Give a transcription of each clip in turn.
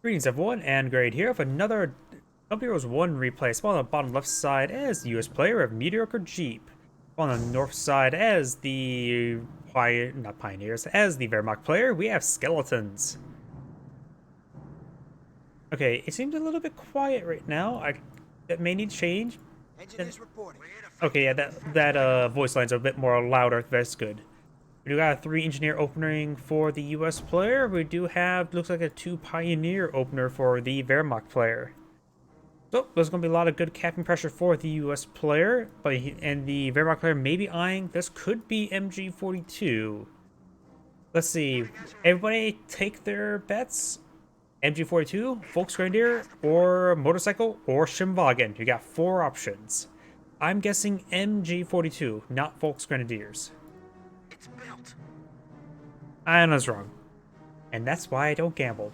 Greetings everyone, and Grade here with another Company Heroes 1 replay. Spawn on the bottom left side as the US player of MediorceJeep. On the north side as the as the Wehrmacht player, we have skeletons. Okay, it seems a little bit quiet right now. That may need change. Okay, yeah, that voice lines are a bit more louder. That's good. We do got a 3 engineer opening for the US player. We do have, looks like a 2 pioneer opener for the Wehrmacht player. So there's going to be a lot of good capping pressure for the US player, and the Wehrmacht player may be eyeing, this could be MG42. Let's see, everybody take their bets. MG42, Volksgrenadier, or motorcycle, or Schimwagen. You got 4 options. I'm guessing MG42, not Volksgrenadiers. I was wrong. And that's why I don't gamble.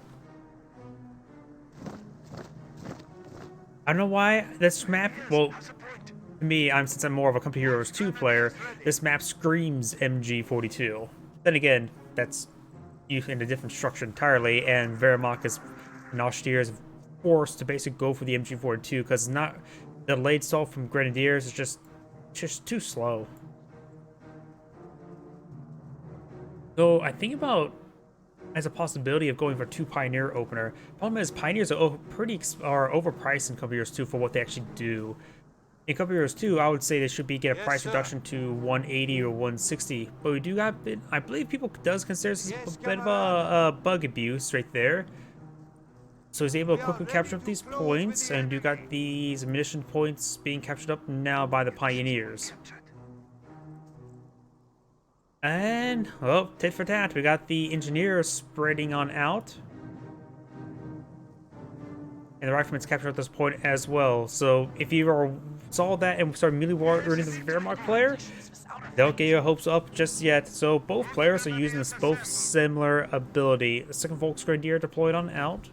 I don't know why this map, well, to me, since I'm more of a Company Heroes 2 player, this map screams MG42. Then again, that's used in a different structure entirely, and Wehrmacht and Austere is forced to basically go for the MG42 because not the delayed stall from Grenadiers is just too slow. So I think about as a possibility of going for 2 Pioneer opener. Problem is, Pioneers are overpriced in Company Heroes 2 for what they actually do. In Company Heroes 2, I would say they should get a price reduction to 180 or 160. But we do got, I believe people does consider this a bit of a bug abuse right there. So he's able to quickly capture up these points, and you got these munition points being captured up now by the Pioneers. And, well, tit for tat, we got the engineers spreading on out. And the riflemen's captured at this point as well. So if you saw that and started immediately warning the Wehrmacht player, don't get your hopes up just yet. So both players are using this both similar ability. The second Volksgrenadier deployed on out.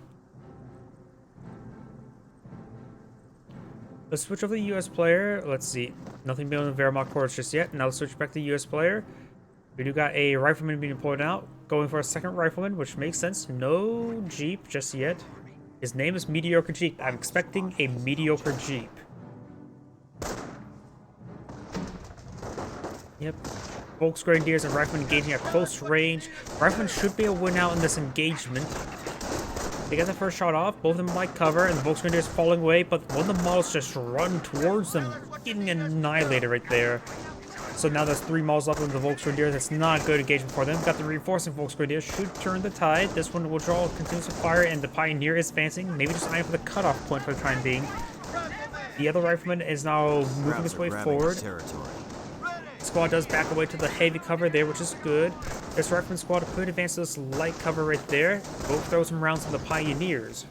Let's switch over to the US player. Let's see. Nothing beyond the Wehrmacht course just yet. Now let's switch back to the US player. We do got a rifleman being deployed out, going for a second rifleman, which makes sense. No Jeep just yet. His name is MediorceJeep. I'm expecting a mediocre Jeep. Yep. Volksgrenadiers and riflemen engaging at close range. Riflemen should be able to win out in this engagement. They get the first shot off, both of them like cover, and the Volksgrenadiers falling away, but one of the models just run towards them, getting annihilated right there. So now there's 3 models up in the Volksgrenadiers. That's not a good engagement for them. Got the reinforcing Volksgrenadiers. Should turn the tide. This one will draw continuous fire, and the Pioneer is advancing. Maybe just eyeing for the cutoff point for the time being. The other rifleman is now moving his way forward. The squad does back away to the heavy cover there, which is good. This rifleman squad could advance to this light cover right there. Both throw some rounds to the Pioneers.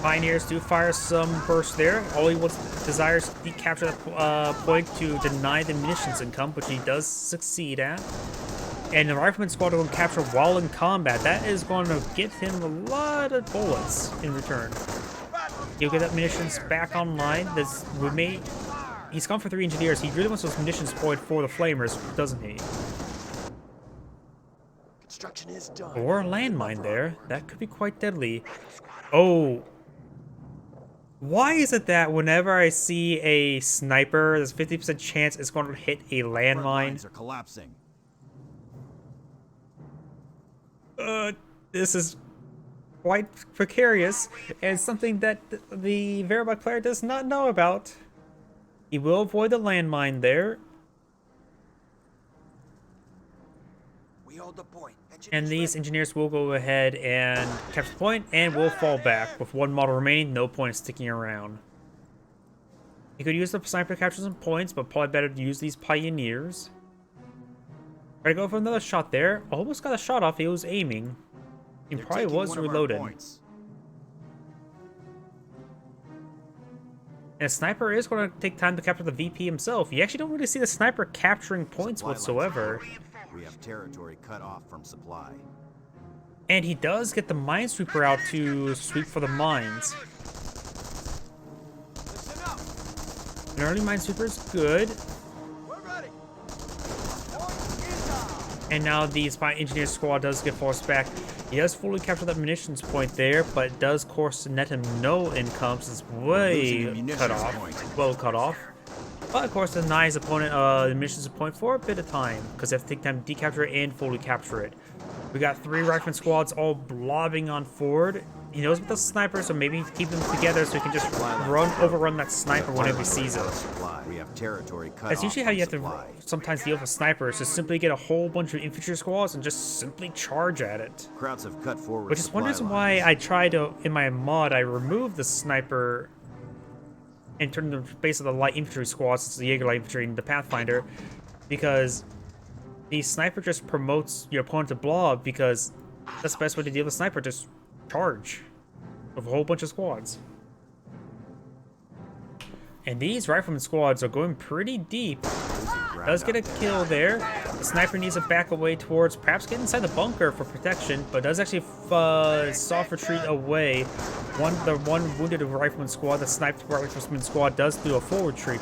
Pioneers do fire some bursts there. All he desires to capture that point to deny the munitions income, which he does succeed at. And the rifleman squad will capture while in combat. That is going to get him a lot of bullets in return. He'll get that munitions back online. He's gone for 3 engineers. He really wants those munitions deployed for the flamers, doesn't he? Construction is done. Or a landmine there. That could be quite deadly. Oh. Why is it that whenever I see a sniper, there's a 50% chance it's going to hit a landmine? Are collapsing. This is quite precarious, and something that the Wehrmacht player does not know about. He will avoid the landmine there. We hold the point. And these engineers will go ahead and capture the point, and will fall back. With 1 model remaining, no point in sticking around. You could use the sniper to capture some points, but probably better to use these Pioneers. Try to go for another shot there. Almost got a shot off. He was aiming. He probably was reloaded. And a sniper is going to take time to capture the VP himself. You actually don't really see the sniper capturing points whatsoever. We have territory cut off from supply. And he does get the minesweeper out to sweep for the mines. An early minesweeper is good. And now the spy engineer squad does get forced back. He does fully capture that munitions point there, but it does course to net him no income since it's way cut off. Well cut off. But of course denies opponent the munitions point for a bit of time, because they have to take time to decapture it and fully capture it. We got 3 rifleman squads all blobbing on forward. He knows about the sniper, so maybe keep them together so he can just overrun that sniper whenever he sees it. That's usually how you have to sometimes deal with snipers, is simply get a whole bunch of infantry squads and just simply charge at it. Crowds have cut forward. Which is one reason why I tried to, in my mod, I removed the sniper and turned the base of the light infantry squads, it's the Jaeger light infantry and the Pathfinder, because the sniper just promotes your opponent to blob, because that's the best way to deal with sniper, just charge with a whole bunch of squads. And these rifleman squads are going pretty deep. Does get a kill there. The sniper needs to back away towards, perhaps get inside the bunker for protection, but does actually soft retreat away. The one wounded rifleman squad, the sniped rifleman squad, does do a full retreat.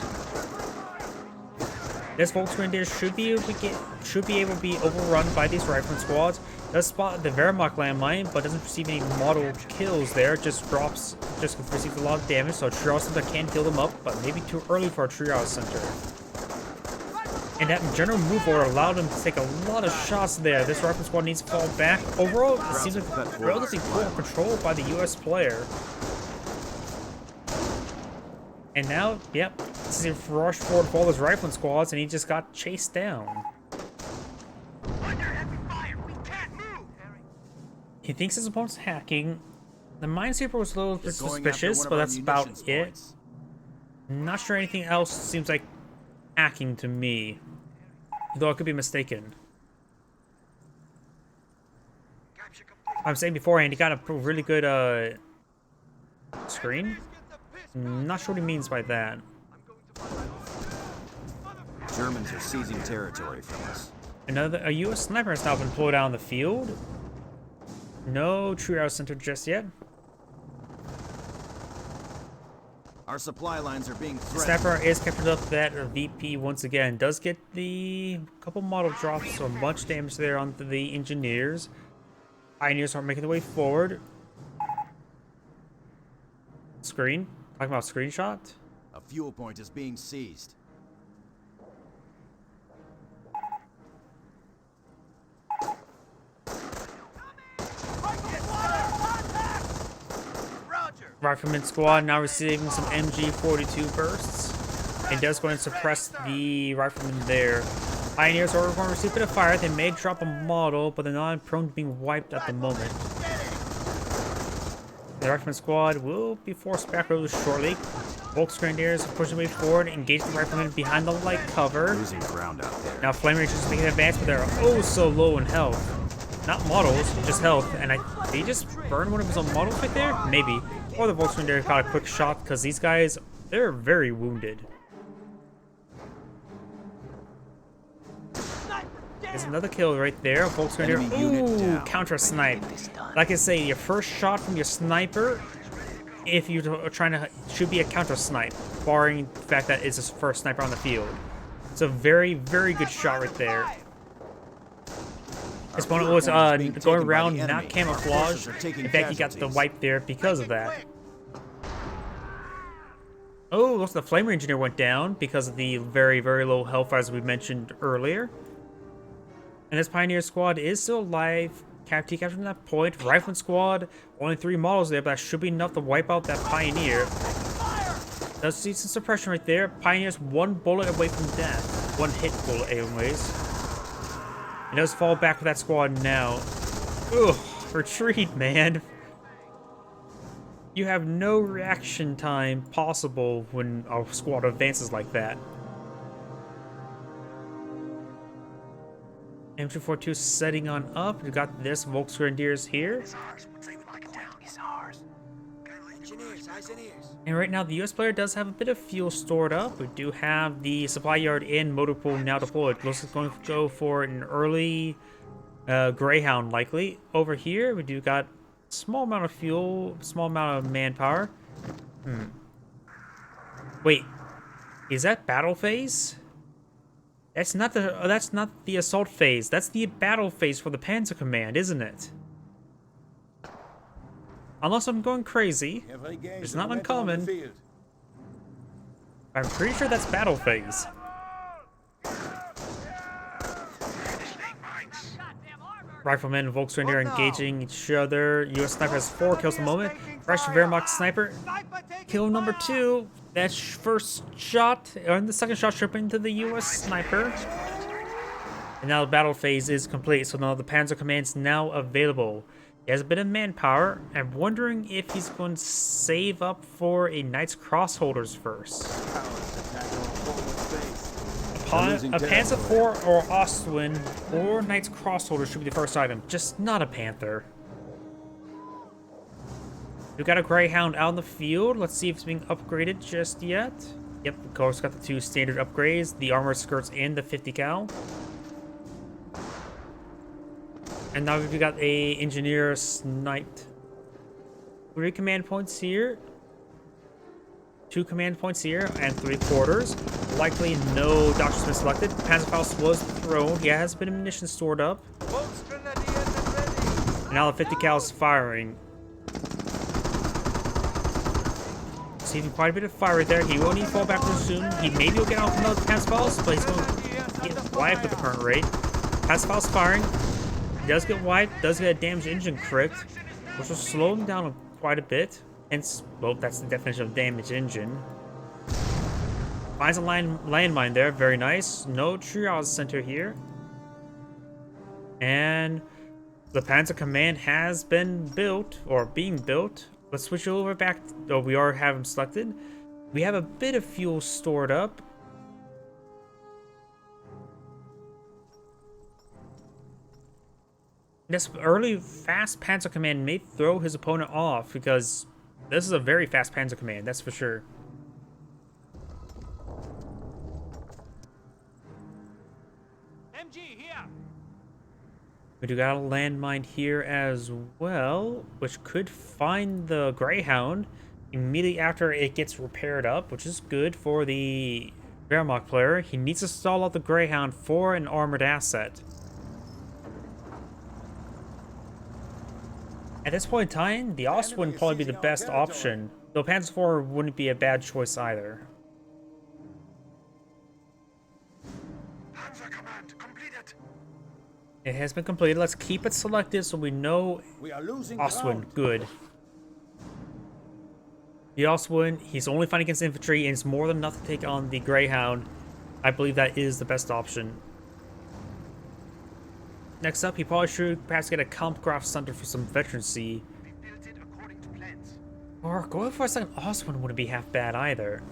This Volksgrenadier should be able to be overrun by these rifleman squads. Does spot the Wehrmacht landmine, but doesn't receive any model kills there. Just receives a lot of damage, so a triage center can kill them up, but maybe too early for a triage center. And that general move order allowed him to take a lot of shots there. This rifleman squad needs to fall back. Overall, it seems like relatively poor control by the US player. And now, yep, this is a rush forward for all those rifleman squads, and he just got chased down. He thinks his opponent's hacking. The minesweeper was a little bit suspicious, but that's about it. Not sure anything else seems like hacking to me, though I could be mistaken. I'm saying beforehand, he got a really good screen. Not sure what he means by that. Germans are seizing territory from us. A U.S. sniper has now been pulled out on the field. No triage center just yet. Our supply lines are being threatened. Sniper is captured up that VP once again. Does get the couple model drops, so much damage there on the engineers. Pioneers are making their way forward. Screen. Talking about screenshot. A fuel point is being seized. Rifleman squad now receiving some MG42 bursts. It does go and suppress the rifleman there. Pioneers are going to receive a bit of fire. They may drop a model, but they're not prone to being wiped at the moment. The rifleman squad will be forced back really shortly. Volksgrenadiers push their way forward, engage the riflemen behind the light cover. Losing ground out there. Now Flame Rangers making an advance, but they're oh so low in health. Not models, just health. And did he just burn one of his own models right there? Maybe. Or the Volksgrenadier caught a quick shot, because these guys, they're very wounded. There's another kill right there. Volksgrenadier. Ooh, counter snipe. Like I say, your first shot from your sniper, if you're trying to, should be a counter snipe, barring the fact that it's his first sniper on the field. It's a very, very good shot right there. His opponent was going around, not camouflage. In fact, he got the wipe there because of that. Oh, looks like the Flame Engineer went down because of the very, very low health, as we mentioned earlier. And this Pioneer squad is still alive. Captured from that point. Rifleman squad, only 3 models there, but that should be enough to wipe out that Pioneer. Does see some suppression right there. Pioneer's 1 bullet away from death. 1 hit bullet, anyways. It does fall back with that squad now. Ugh, retreat, man. You have no reaction time possible when a squad advances like that. M242 setting on up. We got this Volksgrenadiers here. And right now, the US player does have a bit of fuel stored up. We do have the supply yard and motor pool now deployed. Looks like going to go for an early Greyhound, likely. Over here, we do got small amount of fuel, small amount of manpower. Wait, is that battle phase? That's not the assault phase. That's the battle phase for the Panzer Command, isn't it? Unless I'm going crazy. It's not uncommon. I'm pretty sure that's battle phase. Riflemen and Volkswagen engaging each other. U.S. sniper has 4 kills at the moment. Fresh Wehrmacht sniper. Kill number 2. That first shot, or the second shot should have been to the U.S. sniper. And now the battle phase is complete, so now the Panzer Command's now available. He has a bit of manpower. I'm wondering if he's going to save up for a Knight's Crossholders first. A Panzer IV or Ostwind or Knight's Crossholder should be the first item, just not a Panther. We've got a Greyhound out in the field. Let's see if it's being upgraded just yet. Yep, of course, got the 2 standard upgrades, the armor skirts and the 50 cal. And now we've got a engineer snipe. 3 command points here. 2 command points here and 3 quarters. Likely no doctors been selected. Panzerfaust was thrown. He has a bit of munitions stored up. And now the 50 cal is firing. Receiving quite a bit of fire right there. He won't need to fall back too soon. He maybe will get off another Panzerfaust, but he's going to get wiped with the current rate. Panzerfaust firing. He does get wiped. Does get a damaged engine crit, which will slow him down quite a bit. Hence, well, that's the definition of damaged engine. Finds a landmine there. Very nice. No triage center here. And the Panzer Command has been built, or being built. Let's switch over back. Oh, we already have him selected. We have a bit of fuel stored up. This early fast Panzer Command may throw his opponent off because this is a very fast Panzer Command, that's for sure. MG here. We do got a landmine here as well, which could find the Greyhound immediately after it gets repaired up, which is good for the Wehrmacht player. He needs to stall out the Greyhound for an armored asset. At this point in time, the Ostwind would probably be the best option, though Panzer IV wouldn't be a bad choice either. Panzer Command completed. It has been completed. Let's keep it selected so we know Ostwind. Good. The Ostwind, he's only fighting against infantry and it's more than enough to take on the Greyhound. I believe that is the best option. Next up, he probably should perhaps get a Kampfgraf Center for some veterancy. We built it according to plans. Or going for a second Ostwind wouldn't be half bad either.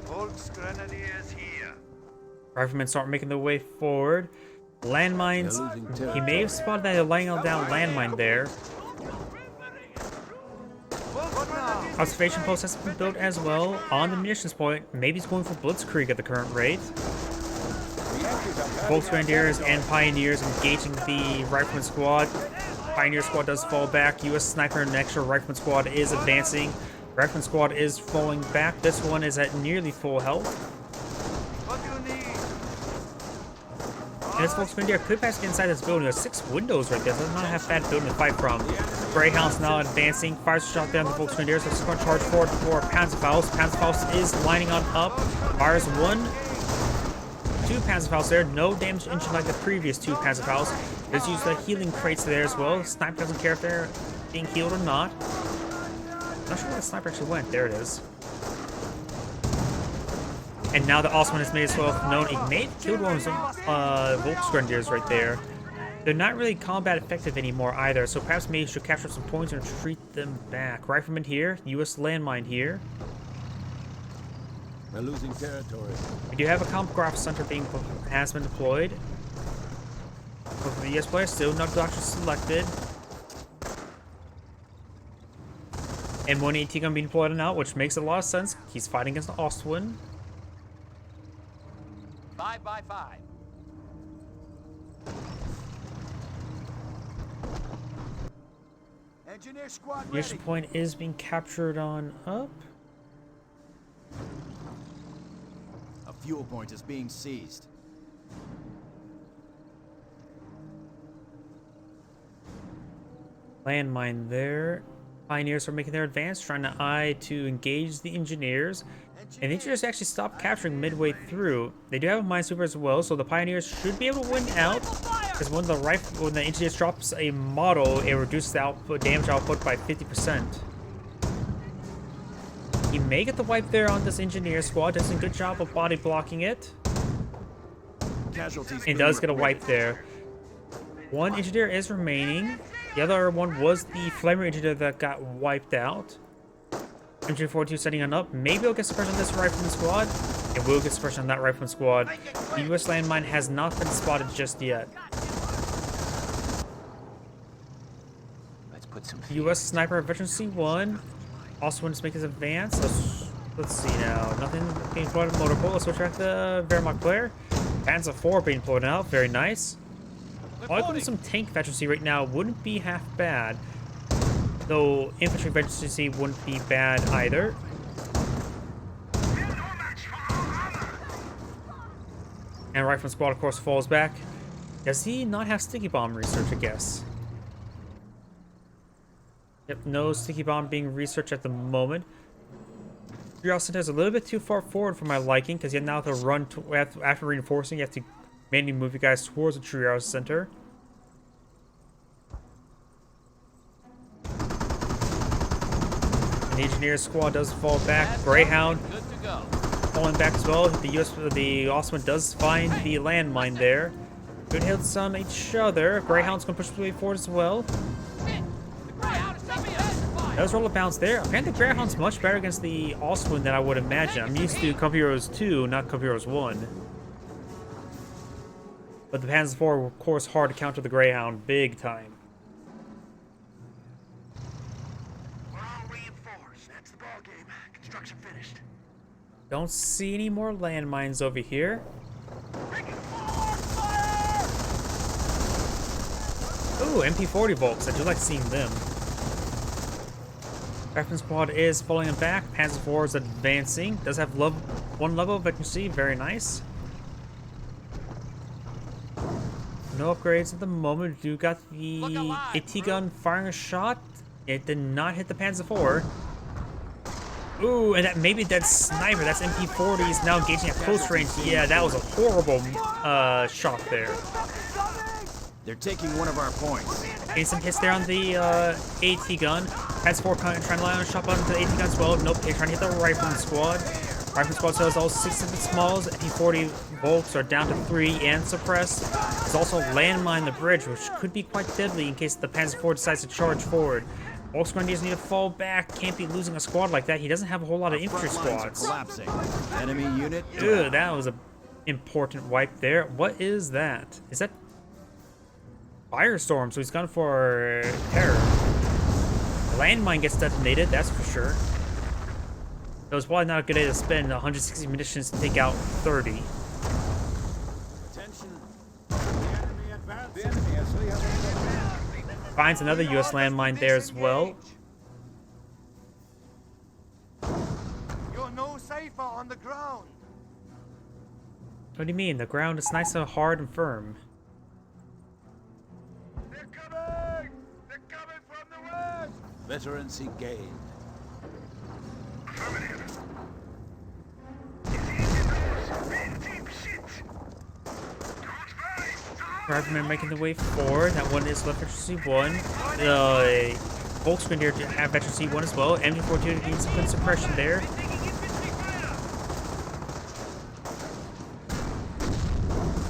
Volksgrenadiers here. Riflemen start making their way forward. Landmines, he may have spotted that they're laying down landmine there. Observation post has been built as well on the munitions point. Maybe he's going for Blitzkrieg at the current rate. Volksgrenadiers and Pioneers engaging the Rifleman squad. Pioneer squad does fall back. U.S. Sniper and extra Rifleman squad is advancing. Rifleman squad is falling back. This one is at nearly full health. What do you need? And this Volksgrenadier could pass inside this building. There's 6 windows right there. That's not a half bad building to fight from. Greyhound's now advancing. Fires a shot there on the Volksgrenadiers. Let's go and charge forward for Panzerfaust. Panzerfaust is lining on up. Fires 2 Panzerfausts there. No damage engine like the previous 2 Panzerfausts. Let's use the healing crates there as well. Sniper doesn't care if they're being healed or not. Not sure where the sniper actually went. There it is. And now the Ostwind has made itself known. He may have killed one of the Volksgrenadiers right there. They're not really combat effective anymore either, so perhaps maybe should capture some points and retreat them back. Rifleman here, U.S. landmine here. We're losing territory. We do have a Kampfgraf Center has been deployed. For the U.S. player, still no doctors selected. And 180 gun being deployed now, which makes a lot of sense. He's fighting against the Ostwind. 5 by 5. Engineer squad ready. Mission point is being captured on up. fuel point is being seized. Landmine there. Pioneers are making their advance, trying to engage the engineers. And the engineers actually stopped capturing midway through. They do have a minesweeper as well, so the pioneers should be able to win out. Because when the engineers drops a model, it reduces the output, damage output by 50%. You may get the wipe there on this engineer squad. Does a good job of body blocking it. Casualties. It does get a wipe there. One engineer is remaining. The other one was the flamer engineer that got wiped out. MG42 setting on up. Maybe it'll get suppression on this rifleman squad. It will get suppression on that rifleman squad. The US landmine has not been spotted just yet. Let's put some US sniper veteran C1 also wants to make his advance. Let's see now. Nothing being deployed on motorboat. Let's switch back to Wehr. Panzer IV being deployed out. Very nice. Probably some tank veterancy right now wouldn't be half bad. Though infantry veterancy wouldn't be bad either. And rifleman squad, of course, falls back. Does he not have sticky bomb research, I guess? Yep, no sticky bomb being researched at the moment. Triage Center is a little bit too far forward for my liking, because you now have to run after reinforcing. You have to mainly move you guys towards the Triage Center. The engineer squad does fall back. Greyhound falling back as well. The Osman does find the landmine there. Good hits on each other. Greyhound's gonna push his way forward as well. Does roll a bounce there. Apparently the Greyhound's much better against the Osman than I would imagine. I'm used to Cup Heroes 2, not Cup Heroes 1. But the Panzer IV were, of course, hard to counter the Greyhound big time. Don't see any more landmines over here. Ooh, MP40 Volks. I do like seeing them. Rifleman squad is falling back. Panzer IV is advancing. Does have one level of vacancy. Very nice. No upgrades at the moment. We do got the AT gun firing a shot. It did not hit the Panzer IV. Ooh, and that maybe that sniper, that's MP40, is now engaging at close range. Yeah, that was a horrible shot there. They're taking one of our points. Getting some hits there on the AT gun. Panzer IV trying to line on a shot onto the AT gun as well. Nope, they're trying to hit the rifleman squad. Rifleman squad still has all 6 of the smalls. MP40 Volks are down to 3 and suppressed. There's also landmine the bridge, which could be quite deadly in case the Panzer IV decides to charge forward. Volks Grenadiers need to fall back. Can't be losing a squad like that. He doesn't have a whole lot of infantry squads. Collapsing. Enemy unit. Ugh, that was an important wipe there. What is that? Is that Firestorm? So he's gone for terror. Landmine gets detonated, that's for sure. It was probably not a good idea to spend 160 munitions to take out 30. Finds another US landmine there as well. You're no safer on the ground. What do you mean? The ground is nice and hard and firm. They're coming! They're coming from the west! Veterancy gained. Riflemen making the way forward. That one is left veterancy 1. The Volks Grenadier have veterancy 1 as well. MG42 needs some good suppression there.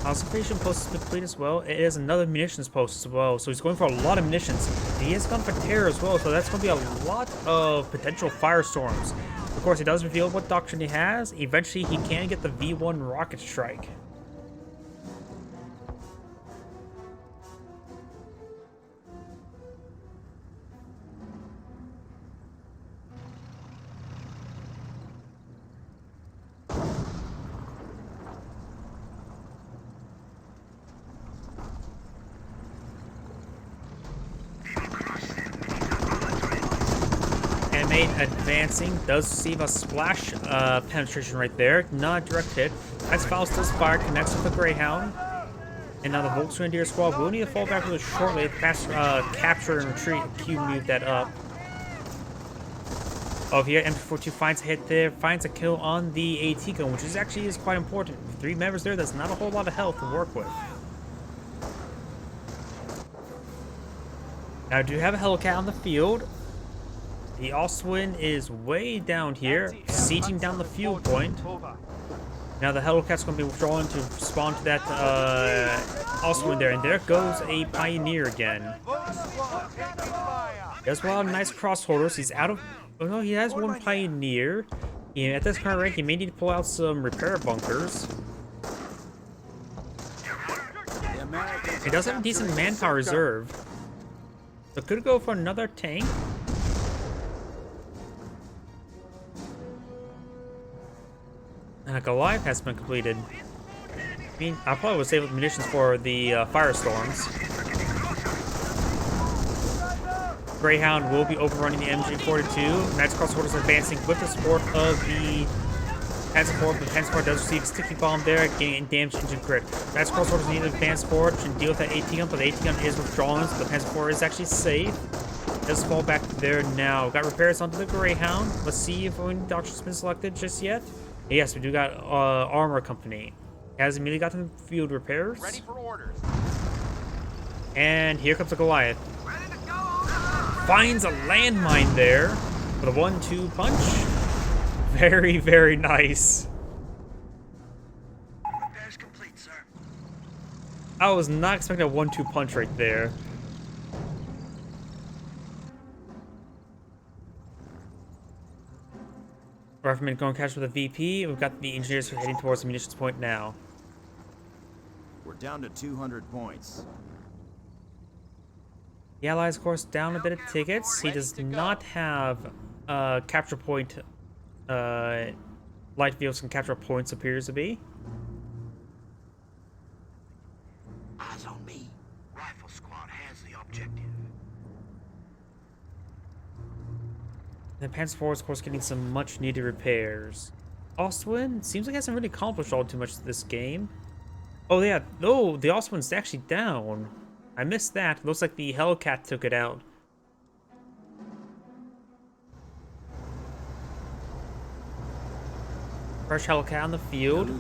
Observation post is complete as well. It is another munitions post as well, so he's going for a lot of munitions. He has gone for terror as well, so that's going to be a lot of potential firestorms. Of course, he does reveal what doctrine he has. Eventually, he can get the V1 rocket strike. teammate advancing does receive a splash penetration right there. Not a direct hit. As Faust does fire, connects with the Greyhound. And now the Volksgrenadier squad will need to fall back really shortly. Fast capture and retreat. Q move that up. Oh, here M242 finds a hit there, finds a kill on the AT gun, which is quite important. 3 members there, that's not a whole lot of health to work with. Now I do have a Hellcat on the field. The Oswin is way down here, sieging down the fuel point. Now the Hellcat's going to be withdrawing to spawn to that Oswin there, and there goes a Pioneer again. There's a lot of nice crossholders. He's out of... Oh no, he has 1 Pioneer. Yeah, at this current rate, he may need to pull out some repair bunkers. He does have a decent manpower reserve. So could go for another tank. Goliath has been completed. I mean, I probably would save munitions for the firestorms. Greyhound will be overrunning the MG42. Knights Crossholders advancing with the support of the Panzer IV, but Panzer IV does receive a sticky bomb there, getting damaged engine crit. Knights Crossholders need to advance forward to deal with that AT gun, but the AT gun is withdrawn, so the Panzer IV is actually safe. Does fall back there now. Got repairs onto the Greyhound. Let's see if any doctor's been selected just yet. Yes, we do got armor company. Has immediately got some field repairs. Ready for orders. And here comes the Goliath. Finds a landmine there for the 1-2 punch. Very, very nice. Repairs complete, sir. I was not expecting a 1-2 punch right there. Rifleman going to catch with a VP. We've got the engineers heading towards the munitions point now. We're down to 200 points. The Allies, of course, down a bit of tickets. He does not have capture point. Light vehicles can capture points, appears to be. Eyes on me. Rifle squad has the objective. The Panzer IV is, of course, getting some much-needed repairs. Oswin seems like he hasn't really accomplished all too much this game. Oh, yeah. Oh, the Oswin's actually down. I missed that. Looks like the Hellcat took it out. Fresh Hellcat on the field.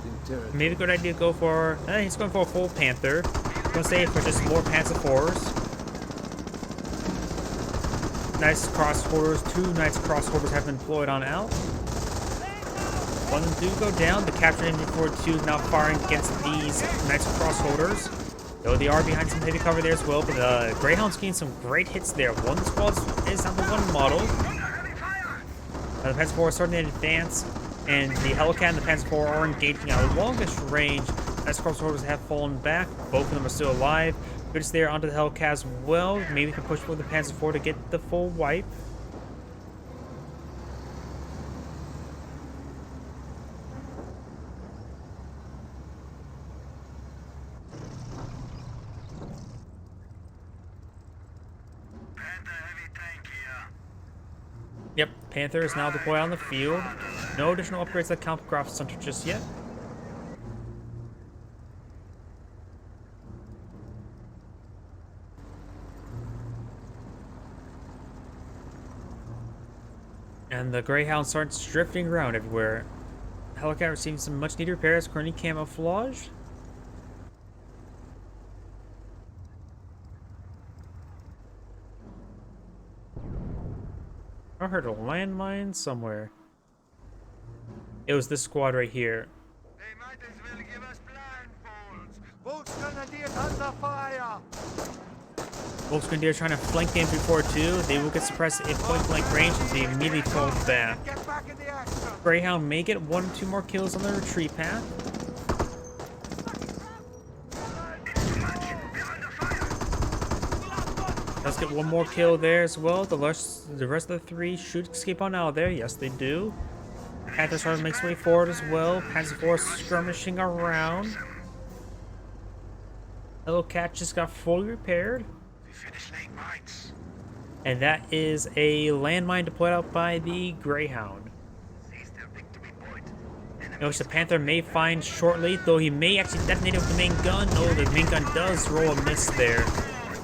Maybe a good idea to go for... he's going for a full Panther. I'm going to say for just more Panzer IVs. Nice crossholders. 2 nice crossholders have been deployed on out. One of them do go down. The captured engine 42 now firing against these nice crossholders. Though they are behind some heavy cover there as well, but Greyhound's getting some great hits there. One squad is on the 1 model. The Panzer IV are starting to advance, and the Hellcat and the Panzer IV are engaging at longest range. Nice crossholders have fallen back. Both of them are still alive. Good there onto the Hellcat as well. Maybe we can push for the Panzer IV to get the full wipe. Yep, Panther is now deployed on the field. No additional upgrades at Camp Graph Center just yet. And the Greyhound starts drifting around everywhere. Hellcat receiving some much needed repairs, currently camouflaged. I heard a landmine somewhere. It was this squad right here. They might as well give us blindfolds. Volksgrenadiers under fire. Volksgrenadier trying to flank the M342. They will get suppressed at point-blank range and they immediately fall back. Get back in the action. Greyhound may get 1 or 2 more kills on the retreat path. Let's get 1 more kill there as well. The rest of the 3 should escape on out of there. Yes, they do. Panther started makes way forward as well. Panzer IV skirmishing around. Hellcat just got fully repaired. We finished late mines. And that is a landmine deployed out by the Greyhound. Which the Panther may find shortly, though he may actually detonate it with the main gun. No, the main gun does roll a miss there.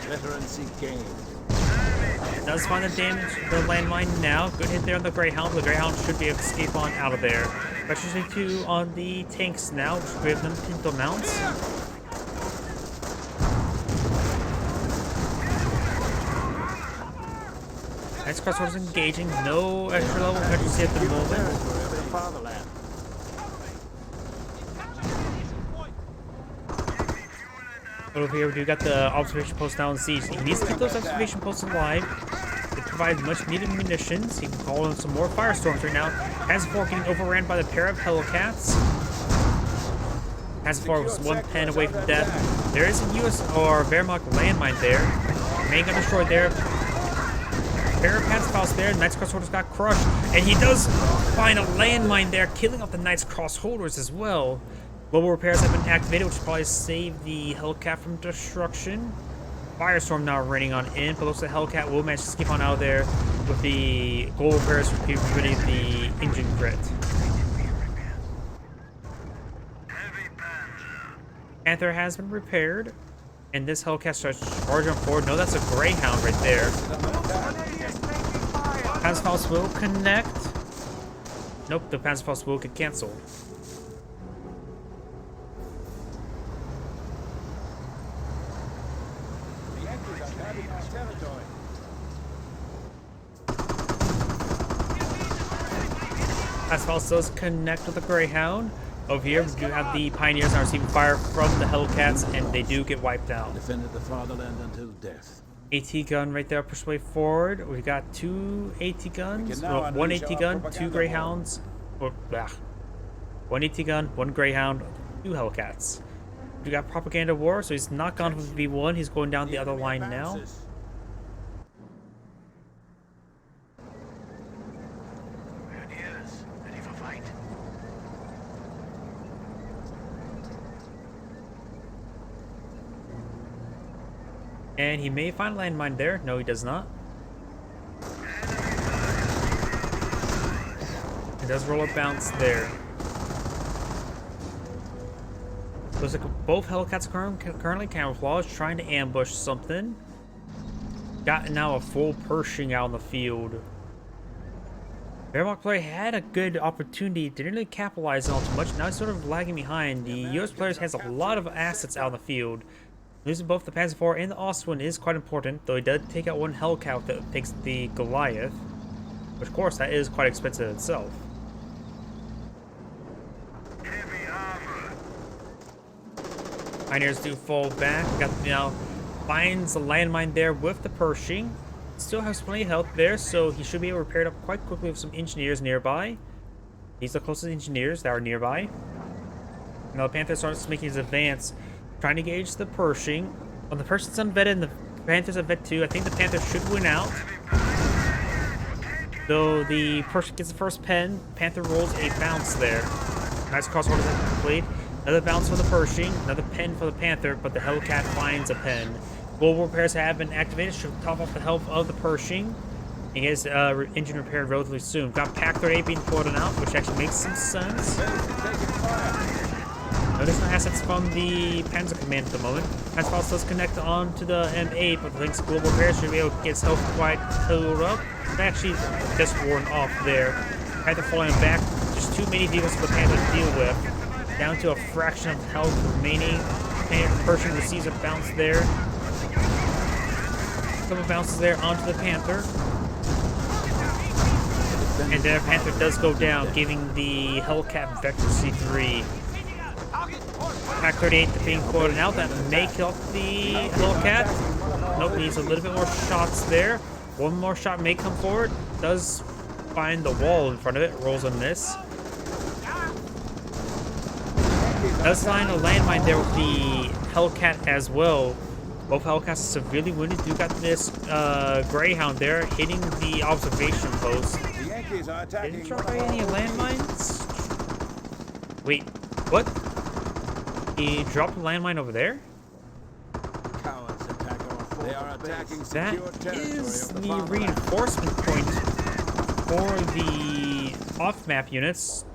Veteran seek gain. Does find the damage, the landmine now. Good hit there on the Greyhound. The Greyhound should be able to escape on out of there. Especially too on the tanks now, which give them pinto mounts. Nice crossroads engaging. No extra level efficiency at the moment. But over here, we do got the observation post now in siege. He needs to keep those observation posts alive. It provides much needed munitions. He can call in some more firestorms right now. Has-4 getting overran by the pair of Hellcats. Has-4 was one pen away from death. There is a US or Wehrmacht landmine there. Main gun destroyed there. Pair of Pansfalls there. Knight's Crossholders got crushed. And he does find a landmine there, killing off the Knight's Crossholders as well. Global repairs have been activated, which will probably save the Hellcat from destruction. Firestorm now raining on in, but looks like Hellcat will manage to skip on out of there with the global repairs preventing the engine crit. Panther has been repaired, and this Hellcat starts charging forward. No, that's a Greyhound right there. Panzerfaust will connect. Nope, the Panzerfaust will get canceled. Panzerfaust does connect with the Greyhound. Over here, we do have the Pioneers now receiving fire from the Hellcats, and they do get wiped out. Defended the fatherland until death. AT gun right there, push way forward. We got two AT guns, well, one AT gun, two Greyhounds, one AT gun, one Greyhound, two Hellcats. We got propaganda war, so he's not gone with V1. He's going down the other line now. And he may find a landmine there. No, he does not. It does roll a bounce there. Looks like both Hellcats currently camouflaged, trying to ambush something. Got now a full Pershing out in the field. Wehrmacht player had a good opportunity, didn't really capitalize on too much. Now he's sort of lagging behind. The US players has a lot of assets out in the field. Losing both the Panzer IV and the Ostwind is quite important, though he did take out one Hellcat that takes the Goliath. Which, of course, that is quite expensive itself. Pioneers do fall back. Got now finds the landmine there with the Pershing. Still has plenty of health there, so he should be able to repair it up quite quickly with some engineers nearby. These are the closest engineers that are nearby. Now the Panther starts making his advance, trying to gauge the Pershing. On the Pershing's unvetted and the Panther's at vet 2, I think the Panther should win out. Though the Pershing gets the first pen, Panther rolls a bounce there. Nice crossroads complete. Another bounce for the Pershing, another pen for the Panther, but the Hellcat finds a pen. Global repairs have been activated, should top off the health of the Pershing. He gets engine repaired relatively soon. Got Pack 38 being pulled out, which actually makes some sense. No additional assets from the Panzer Command at the moment. Panzerfaust does connect on to the M8, but thanks to global repairs, should be able to get his health quite filled up. It's actually just worn off there. Panther falling back, just too many vehicles for the Panther to deal with. Down to a fraction of health remaining. Pershing receives a bounce there. A couple bounces there onto the Panther. And there Panther does go down, giving the Hellcat Vector C3. Pack 38 being quoted out. That may kill the Hellcat. Nope, needs a little bit more shots there. One more shot may come forward. Does find the wall in front of it. Rolls a miss. Does find a landmine there with the Hellcat as well. Both Hellcats are severely wounded. Do got this Greyhound there hitting the observation post. Didn't drop any landmines? Wait, what? He dropped a landmine over there? They are attacking That secure territory is of the the farmland. reinforcement point for the off-map units.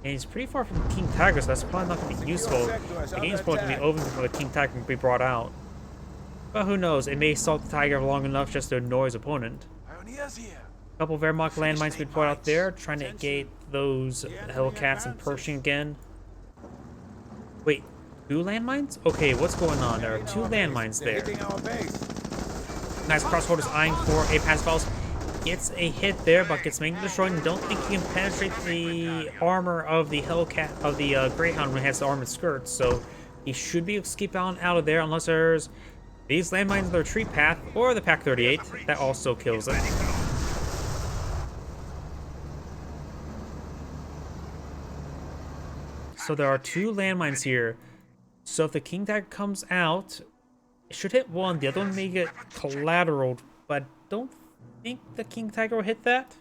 And he's pretty far from King Tiger, so that's probably not going to be useful. The game's supposed to be over before the King Tiger can be brought out. But who knows, it may stalk the Tiger long enough just to annoy his opponent. Pioneers here. A couple of Wehrmacht landmines been put out there, trying to negate those Hellcats and Pershing again. Wait, 2 landmines? Okay, what's going on? There are 2 landmines there. Hitting our base. Nice crossholders eyeing for a pass falls. Gets a hit there, but gets mainly destroyed, and don't think he can penetrate the armor of the Hellcat, of the Greyhound when it has the armored skirts, so he should be able to escape out of there unless there's these landmines in the retreat path, or the Pack 38, that also kills it. So there are 2 landmines here. So if the King Tiger comes out, it should hit one. The other one may get collateral, but don't think the King Tiger will hit that.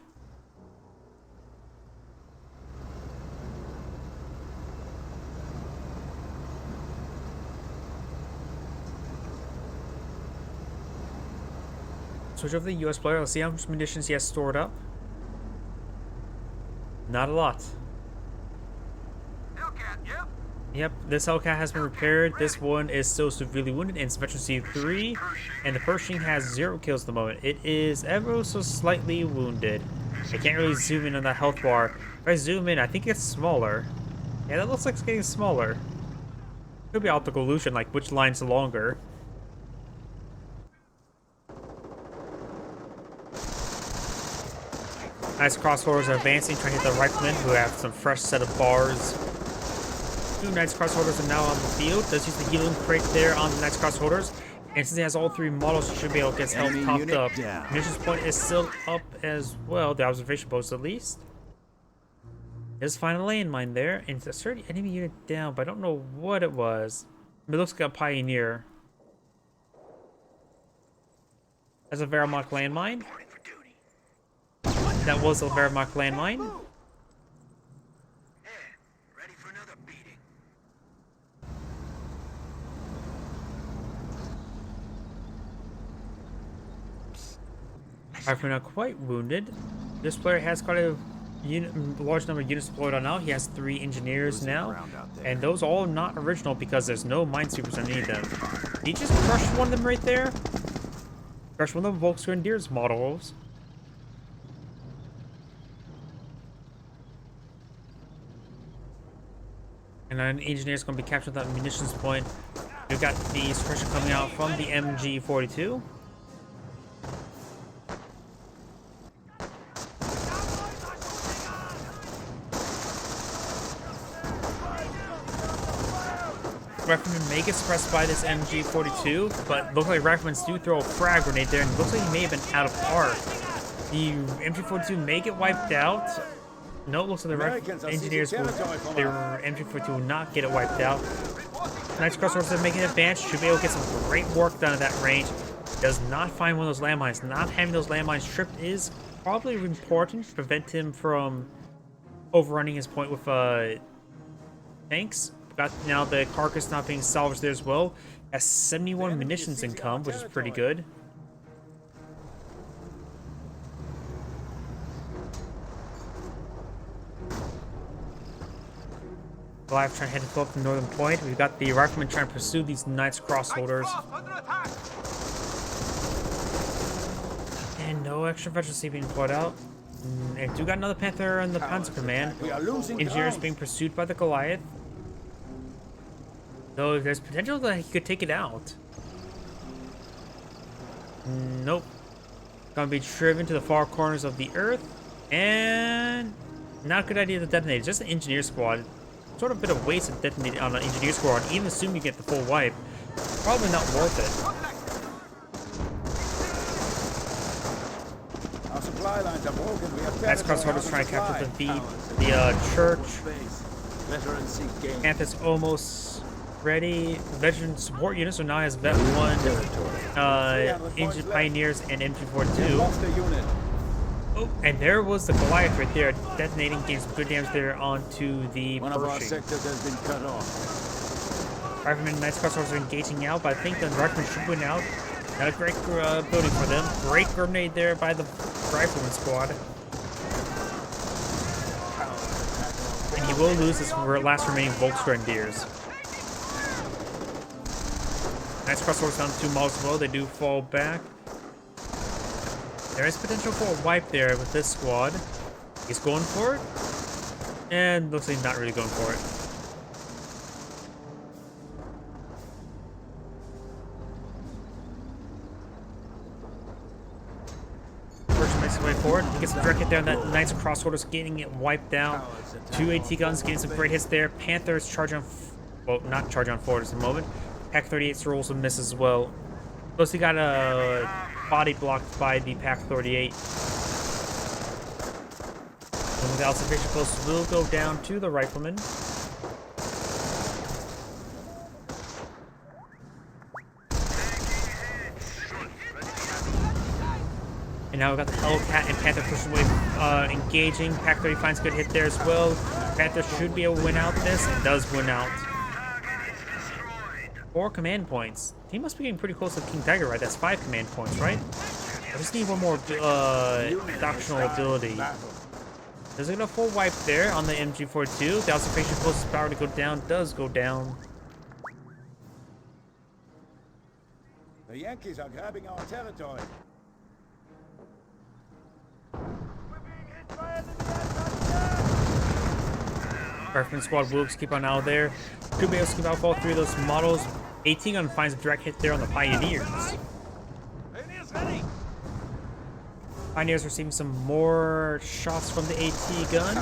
Switch over to the US player. Let's see how much munitions he has stored up. Not a lot. Hellcat, yep. Yep, this Hellcat has been repaired. This one is still severely wounded, and it's Veteran C3, and the Pershing has 0 kills at the moment. It is ever so slightly wounded. I can't really zoom in on that health bar. If I zoom in, I think it's smaller. Yeah, that looks like it's getting smaller. Could be optical illusion, like which line's longer. Nice crossholders are advancing, trying to hit the riflemen who have some fresh set of bars. 2 Knights crossholders are now on the field. Does use the healing crate there on the Knights crossholders. And since he has all 3 models, he should be able to get his health topped up. Munitions point is still up as well, the observation post at least. There's a final landmine there, and it's a certain enemy unit down, but I don't know what it was. It looks like a Pioneer. That's a Wehrmacht landmine. That was a Wehrmacht landmine. Ready for another beating. Riflemen are quite wounded. This player has quite a large number of units deployed on now. He has 3 engineers now, and those are all not original because there's no minesweepers underneath them. He just crushed one of them right there. Crushed one of the Volksgrenadiers models. And an engineer is going to be captured at that munitions point. We've got the suppression coming out from the MG42. Riflemen may get suppressed by this MG42, but looks like Riflemen do throw a frag grenade there, and it looks like he may have been out of arc. The MG42 may get wiped out. No, it looks like the engineers will, their MG42 will not get it wiped out. Knights crossroads are making an advance, should be able to get some great work done at that range. Does not find one of those landmines. Not having those landmines stripped is probably important to prevent him from overrunning his point with tanks. Got now the carcass not being salvaged there as well. Has 71 munitions income, which is pretty good. Goliath trying to head to fill up the northern point. We've got the riflemen trying to pursue these Knights crossholders. And no extra veterancy being put out. And do got another Panther in the Panzer Command. Engineers being pursued by the Goliath. Though there's potential that he could take it out. Nope. Gonna be driven to the far corners of the earth. And not a good idea to detonate. Just an engineer squad. Sort of a bit of waste of detonating on an engineer squad, even assuming you get the full wipe. Probably not worth it. Our supply lines are broken. We have That's crossholders trying to capture the church. Panther's almost ready. Veteran support units, so now has Vet 1, Engine Pioneers, and MG42. Oh, and there was the Goliath right there, detonating, getting some good damage there onto the One of our Pershing. sectors has been cut off. Riflemen and Knights crossholders are engaging out, but I think the Riflemen should win out. Not a great building for them. Great grenade there by the rifleman squad. And he will lose his last remaining Volksgrenadiers. Nice crossroads down 2 miles as well. They do fall back. There is potential for a wipe there with this squad. He's going for it. And looks like he's not really going for it. First makes his way forward. He gets a direct hit there on that Knight's crossroads, getting it wiped out. 2 AT guns getting some great hits there. Panthers charge on, well, not charge on forward at the moment. Pack 38 rolls and miss as well. Plus he got a body blocked by the Pack 38. And with the observation post will go down to the rifleman. And now we've got the Hellcat and Panther pushing away, engaging. Pack 30 finds a good hit there as well. Panther should be able to win out this, and does win out. 4 command points. He must be getting pretty close to King Tiger, right? That's 5 command points, right? I just need one more doctrinal ability. There's a full wipe there on the MG42. The observation post's power to go down does go down. The Yankees are grabbing our territory. Rifleman squad will keep on out there. Should be able to keep out all 3 of those models. 18 gun finds a direct hit there on the Pioneers. Pioneers receiving some more shots from the AT gun.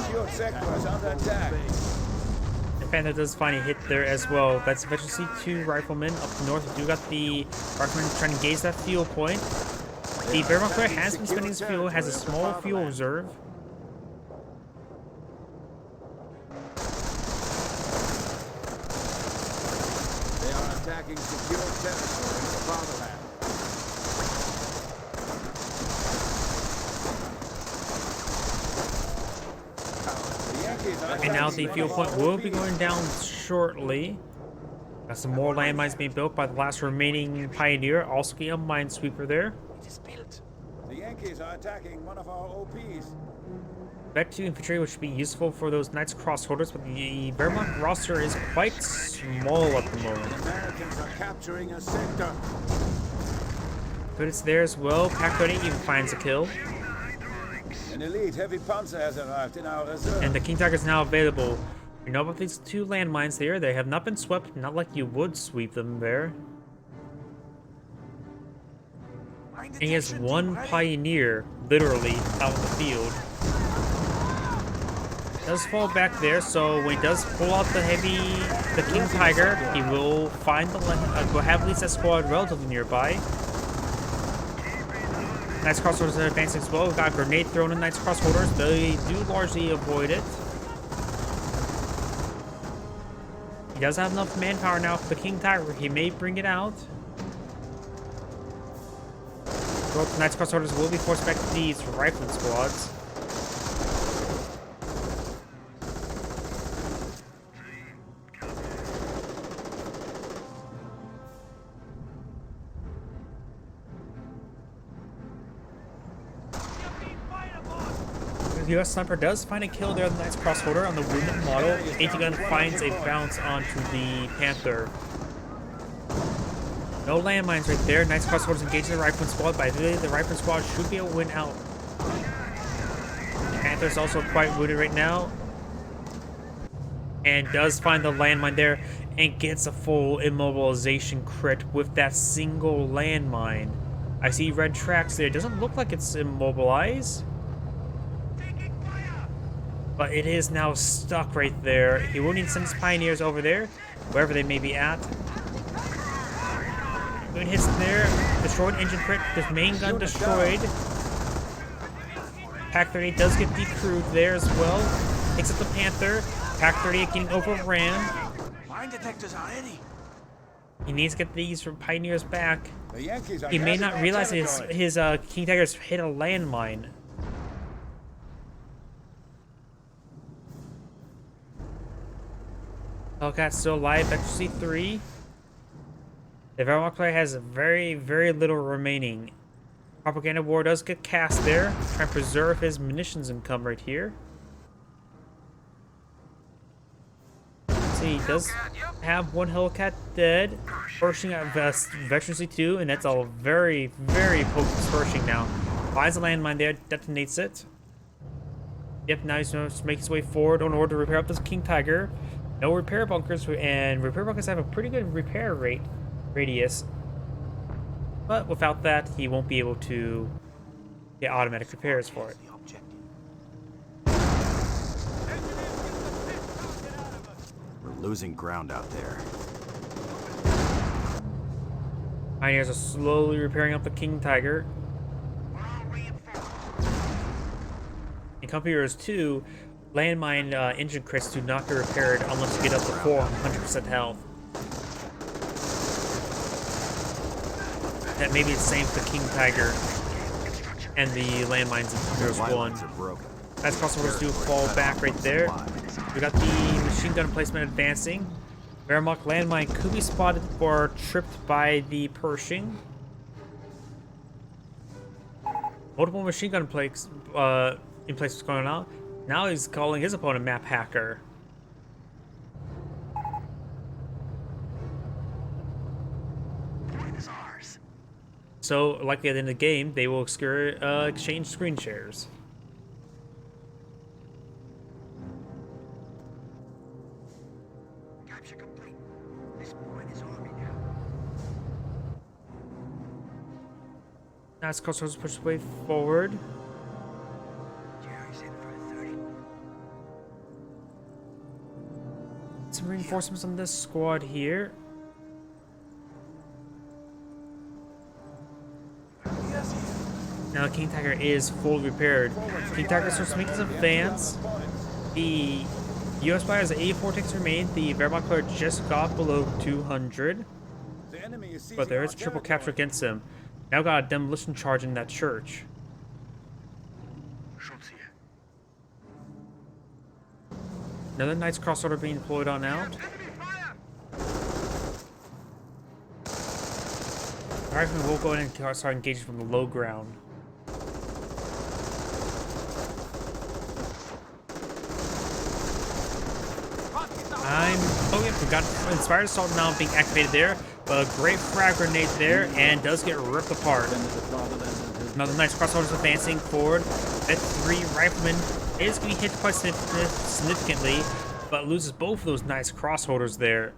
The Panther does find a hit there as well. That's eventually 2 riflemen up north. We do got the riflemen trying to engage that fuel point. The Wehrmacht has been spending his fuel, has a small fuel reserve. They are attacking secure territory in the fatherland. And now the fuel point will be going down shortly. Got some more landmines being built by the last remaining Pioneer. Also getting a minesweeper there. The Yankees are attacking one of our OPs. Bet to infantry, which would be useful for those Knights crossholders, but the Wehrmacht roster is quite small at the moment. The Americans are capturing a sector. But it's there as well. Pack 30 even finds a kill. An elite heavy panzer has arrived in our reserve. And the King Tiger is now available. You know about these 2 landmines there? They have not been swept, not like you would sweep them there. And he has 1 Pioneer, literally, out in the field. Does fall back there, so when he does pull out the King Tiger, he will find the will have at least that squad relatively nearby. Knights crossholders are advancing as well. We've got a grenade thrown in Knights crossholders. They do largely avoid it. He does have enough manpower now for the King Tiger. He may bring it out. Both the Knights crossholders will be forced back to these rifleman squads. The US sniper does find a kill there on the Knight's crossholder on the wounded model. AT gun finds a bounce onto the Panther. No landmines right there. Knight's crossholders engaging the rifleman squad, but I believe the rifleman squad should be able to win out. The Panther's also quite wounded right now. And does find the landmine there and gets a full immobilization crit with that single landmine. I see red tracks there. It doesn't look like it's immobilized. But it is now stuck right there. He will need to send his Pioneers over there, wherever they may be at. Good hits there. Destroyed engine crit. This main gun destroyed. Pack 38 does get decrewed there as well. Picks up the Panther. Pack 38 getting overran. Mine detectors are ready. He needs to get these Pioneers back. The Yankees are He may not grabbing our realize territory. his King Tiger's hit a landmine. Hellcat's still alive. Actually, 3. The Wehrmacht player has very, very little remaining. Propaganda war does get cast there. Trying to preserve his munitions income right here. See, he does have one Hellcat dead. Pershing at Veteran C2, and that's a very, very potent Pershing now. Finds a landmine there, detonates it. Yep, now he's going to make his way forward in order to repair up this King Tiger. No repair bunkers, and repair bunkers have a pretty good repair radius. But without that, he won't be able to get automatic repairs for it. We're losing ground out there. Pioneers are slowly repairing up the King Tiger. In Company Heroes 2, landmine engine crits do not get repaired unless you get up to 400% health. That may be the same for the King Tiger and the landmines in Company Heroes 1. Nice crossovers do fall back right there. We got the machine gun placement advancing. Wehrmacht landmine could be spotted or tripped by the Pershing. Multiple machine gun plates in place going on. Now he's calling his opponent map hacker. So, likely at the end of the game, they will exchange screen shares. Capture complete. This point is army now. Now it's crossroads push his way forward. Jerry's in for a 30. Some reinforcements on this squad here. Now King Tiger is fully repaired. King Tiger starts to make his advance. The US player has 84 ticks remain. The Wehrmacht player just got below 200. But there is a triple capture against him. Now got a demolition charge in that church. Another Knight's Cross Order being deployed on out. Alright, we'll go in and start engaging from the low ground. Oh yeah, forgot Inspired Assault now being activated there. A great frag grenade there, and does get ripped apart. Another nice crossovers advancing forward. That 3 rifleman is going to be hit quite significantly, but loses both of those nice crossholders there.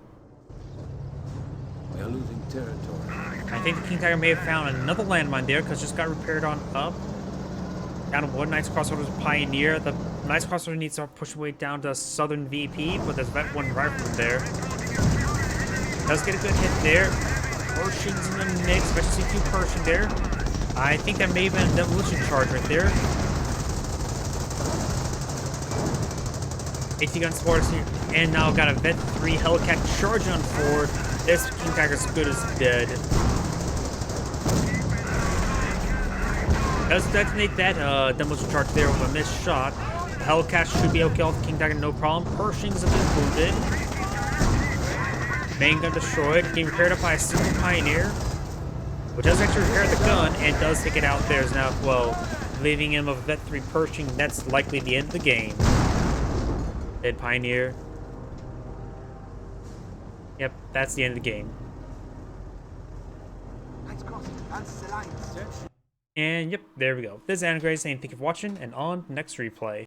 We are losing territory. I think the King Tiger may have found another landmine there because just got repaired on up. Down to one nice crossover Pioneer. The nice crossover needs to push away down to Southern VP, but there's that one rifleman there. Does get a good hit there. Pershing's in the mix, especially C2 Pershing there. I think that may have been a demolition charge right there. AT gun sports here, and now got a Vet 3 Hellcat charging on forward. This King Tiger's good as dead. Does detonate that demolition charge there with a missed shot. The Hellcat should be okay off the King Tiger, no problem. Pershing's a bit wounded. Main gun destroyed. Getting repaired up by a single Pioneer, which does actually repair the gun and does take it out there as now as well, leaving him with a Vet 3 Pershing. That's likely the end of the game. Dead Pioneer. Yep, that's the end of the game. And yep, there we go. This is Anagrace saying thank you for watching, and on next replay.